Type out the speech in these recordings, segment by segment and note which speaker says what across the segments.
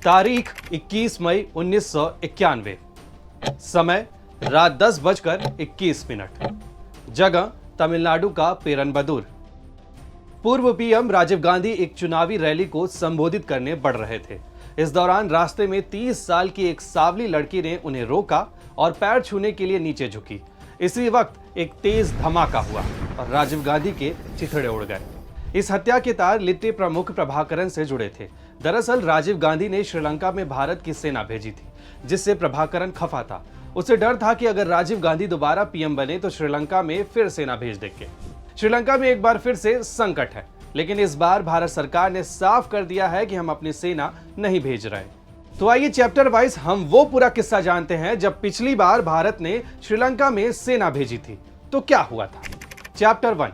Speaker 1: तारीख 21 मई 1991। समय रात 10:21। जगह तमिलनाडु का पेरनबदूर। पूर्व पीएम राजीव गांधी एक चुनावी रैली को संबोधित करने बढ़ रहे थे। इस दौरान रास्ते में 30 साल की एक सांवली लड़की ने उन्हें रोका और पैर छूने के लिए नीचे झुकी। इसी वक्त एक तेज धमाका हुआ और राजीव गांधी के चिथड़े उड़ गए। इस हत्या के तार लिट्टे प्रमुख प्रभाकरन से जुड़े थे। दरअसल राजीव गांधी ने श्रीलंका में भारत की सेना भेजी थी, जिससे प्रभाकरन खफा था। उसे डर था कि अगर राजीव गांधी दोबारा पीएम बने तो श्रीलंका में फिर सेना भेज देंगे। श्रीलंका में एक बार फिर से संकट है, लेकिन इस बार भारत सरकार ने साफ कर दिया है कि हम अपनी सेना नहीं भेज रहे। तो आइए चैप्टर वाइज हम वो पूरा किस्सा जानते हैं जब पिछली बार भारत ने श्रीलंका में सेना भेजी थी तो क्या हुआ था। चैप्टर 1।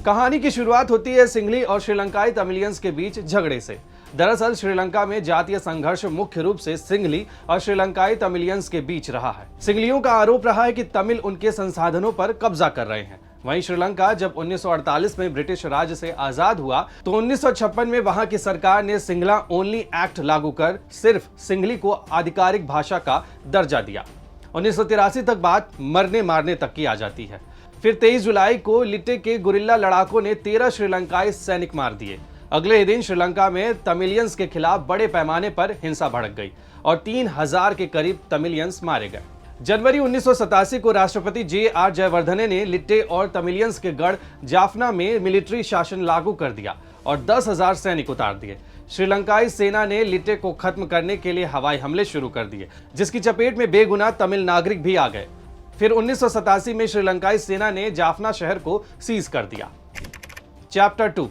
Speaker 1: कहानी की शुरुआत होती है सिंघली और श्रीलंकाई तमिलियंस के बीच झगड़े से। दरअसल श्रीलंका में जातीय संघर्ष मुख्य रूप से सिंघली और श्रीलंकाई तमिलियंस के बीच रहा है। सिंघलियों का आरोप रहा है कि तमिल उनके संसाधनों पर कब्जा कर रहे हैं। वहीं श्रीलंका जब 1948 में ब्रिटिश राज से आजाद हुआ तो 1956 में वहां की सरकार ने सिंघला ओनली एक्ट लागू कर सिर्फ सिंघली को आधिकारिक भाषा का दर्जा दिया। 1983 तक बात मरने मारने तक की आ जाती है। फिर 23 जुलाई को लिट्टे के गुरिल्ला लड़ाकों ने 13 श्रीलंकाई सैनिक मार दिए। अगले ही दिन श्रीलंका में तमिलियंस के खिलाफ बड़े पैमाने पर हिंसा भड़क गई और 3000 के करीब तमिलियंस मारे गए। जनवरी 1987 को राष्ट्रपति जे.आर. जयवर्धने ने लिट्टे और तमिलियंस के गढ़ जाफना में मिलिट्री शासन लागू कर दिया और 10,000 सैनिक उतार दिए। श्रीलंकाई सेना ने लिट्टे को खत्म करने के लिए हवाई हमले शुरू कर दिए, जिसकी चपेट में बेगुनाह तमिल नागरिक भी आ गए। फिर 1987 में श्रीलंकाई सेना ने जाफना शहर को सीज कर दिया। चैप्टर 2।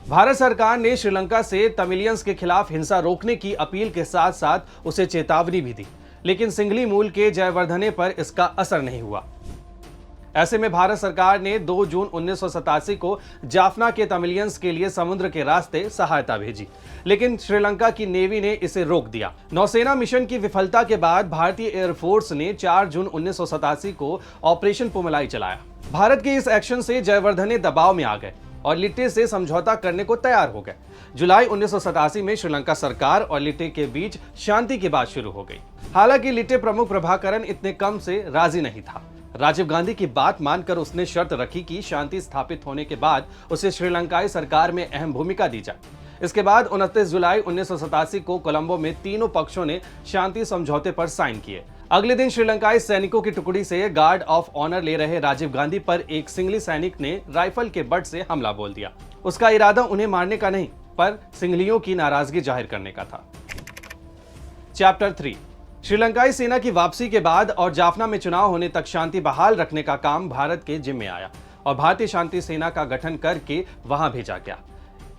Speaker 1: भारत सरकार ने श्रीलंका से तमिलियंस के खिलाफ हिंसा रोकने की अपील के साथ साथ उसे चेतावनी भी दी, लेकिन सिंघली मूल के जयवर्धने पर इसका असर नहीं हुआ। ऐसे में भारत सरकार ने 2 जून 1987 को जाफना के तमिलियंस के लिए समुद्र के रास्ते सहायता भेजी, लेकिन श्रीलंका की नेवी ने इसे रोक दिया। नौसेना मिशन की विफलता के बाद भारतीय एयरफोर्स ने 4 जून 1987 को ऑपरेशन पुमलाई चलाया। भारत के इस एक्शन से जयवर्धने दबाव में आ गए और लिट्टे से समझौता करने को तैयार हो गए। जुलाई 1987 में श्रीलंका सरकार और लिट्टे के बीच शांति की बात शुरू हो गई। हालांकि लिट्टे प्रमुख प्रभाकरन इतने कम से राजी नहीं था। राजीव गांधी की बात मानकर उसने शर्त रखी कि शांति स्थापित होने के बाद उसे श्रीलंकाई सरकार में अहम भूमिका दी जाए। इसके बाद 29 जुलाई 1987 को कोलंबो में तीनों पक्षों ने शांति समझौते पर साइन किए। अगले दिन श्रीलंकाई सैनिकों की टुकड़ी से गार्ड ऑफ ऑनर ले रहे राजीव गांधी पर एक सिंघली सैनिक ने राइफल के बट से हमला बोल दिया। उसका इरादा उन्हें मारने का नहीं, पर सिंघलियों की नाराजगी जाहिर करने का था। चैप्टर 3। श्रीलंकाई सेना की वापसी के बाद और जाफना में चुनाव होने तक शांति बहाल रखने का काम भारत के जिम्मे आया और भारतीय शांति सेना का गठन करके वहां भेजा गया।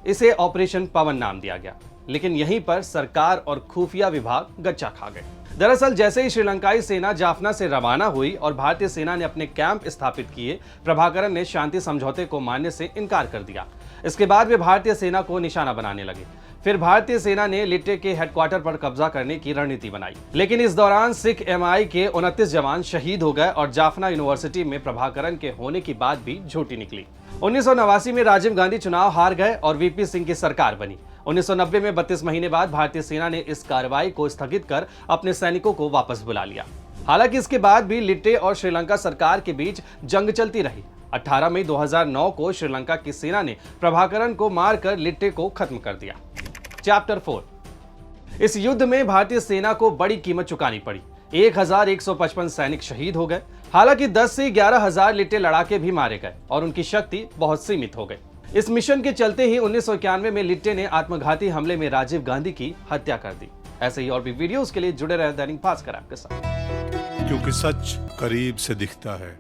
Speaker 1: इसे ऑपरेशन पवन नाम दिया गया, लेकिन यहीं पर सरकार और खुफिया विभाग गच्चा खा गए। दरअसल जैसे ही श्रीलंकाई सेना जाफना से रवाना हुई और भारतीय सेना ने अपने कैंप स्थापित किए, प्रभाकरन ने शांति समझौते को मानने से इनकार कर दिया। इसके बाद वे भारतीय सेना को निशाना बनाने लगे। फिर भारतीय सेना ने लिट्टे के हेडक्वार्टर पर कब्जा करने की रणनीति बनाई, लेकिन इस दौरान सिख एमआई के 29 जवान शहीद हो गए और जाफना यूनिवर्सिटी में प्रभाकरन के होने की बात भी झूठी निकली। 1989 में राजीव गांधी चुनाव हार गए और वीपी सिंह की सरकार बनी। 1990 में 32 महीने बाद भारतीय सेना ने इस कार्रवाई को स्थगित कर अपने सैनिकों को वापस बुला लिया। हालांकि इसके बाद भी लिट्टे और श्रीलंका सरकार के बीच जंग चलती रही। 18 मई 2009 को श्रीलंका की सेना ने प्रभाकरन को मारकर लिट्टे को खत्म कर दिया। चैप्टर 4। इस युद्ध में भारतीय सेना को बड़ी कीमत चुकानी पड़ी। 1155 सैनिक शहीद हो गए। हालांकि 10 से 11,000 लिट्टे लड़ाके भी मारे गए और उनकी शक्ति बहुत सीमित हो गई। इस मिशन के चलते ही 1991 में लिट्टे ने आत्मघाती हमले में राजीव गांधी की हत्या कर दी। ऐसे ही और भी वीडियोस के लिए जुड़े रहे दैनिक भास्कर ऐप के साथ,
Speaker 2: क्योंकि सच करीब से दिखता है।